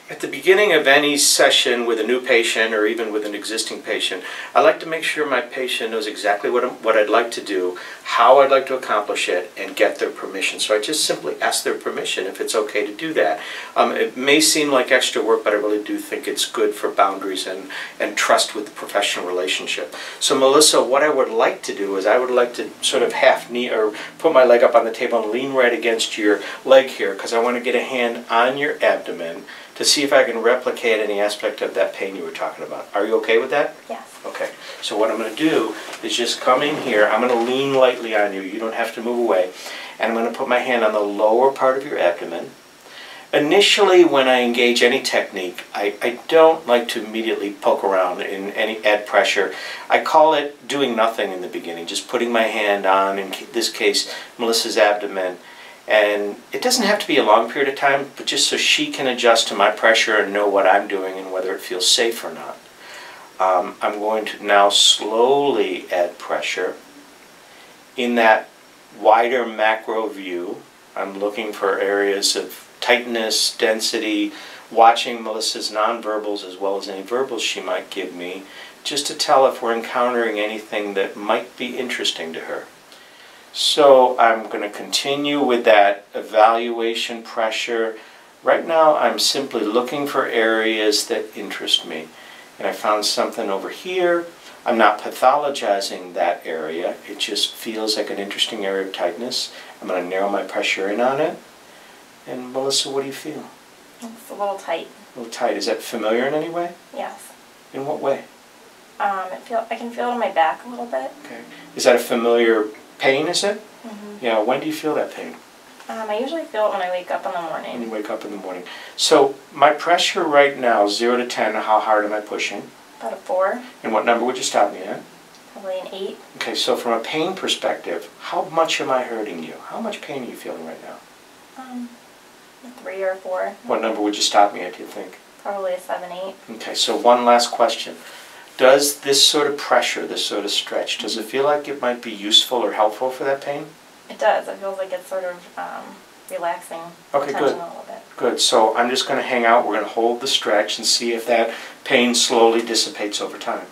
At the beginning of any session with a new patient or even with an existing patient, I like to make sure my patient knows exactly what I'd like to do, how I'd like to accomplish it, and get their permission. So I just simply ask their permission if it's okay to do that. It may seem like extra work, but I really do think it's good for boundaries and trust with the professional relationship. So Melissa, what I would like to do is I would like to sort of half knee or put my leg up on the table and lean right against your leg here because I want to get a hand on your abdomen to see if I can replicate any aspect of that pain you were talking about. Are you okay with that? Yes. Okay. So what I'm going to do is just come in here. I'm going to lean lightly on you. You don't have to move away. And I'm going to put my hand on the lower part of your abdomen. Initially, when I engage any technique, I don't like to immediately poke around and add pressure. I call it doing nothing in the beginning, just putting my hand on, in this case, Melissa's abdomen. And it doesn't have to be a long period of time, but just so she can adjust to my pressure and know what I'm doing and whether it feels safe or not. I'm going to now slowly add pressure. In that wider macro view, I'm looking for areas of tightness, density, watching Melissa's nonverbals as well as any verbals she might give me, just to tell if we're encountering anything that might be interesting to her. So I'm going to continue with that evaluation pressure. Right now I'm simply looking for areas that interest me. And I found something over here. I'm not pathologizing that area. It just feels like an interesting area of tightness. I'm going to narrow my pressure in on it. And Melissa, what do you feel? It's a little tight. A little tight. Is that familiar in any way? Yes. In what way? I can feel it in my back a little bit. Okay. Is that a familiar pain, is it? Mm-hmm. Yeah, when do you feel that pain? I usually feel it when I wake up in the morning. When you wake up in the morning. So my pressure right now, 0 to 10, how hard am I pushing? About a 4. And what number would you stop me at? Probably an 8. Okay, so from a pain perspective, how much am I hurting you? How much pain are you feeling right now? A 3 or a 4. What number would you stop me at, do you think? Probably a 7, 8. Okay, so one last question. Does this sort of pressure, this sort of stretch, does it feel like it might be useful or helpful for that pain? It does. It feels like it's sort of relaxing the tension a little bit. Good. So I'm just going to hang out. We're going to hold the stretch and see if that pain slowly dissipates over time.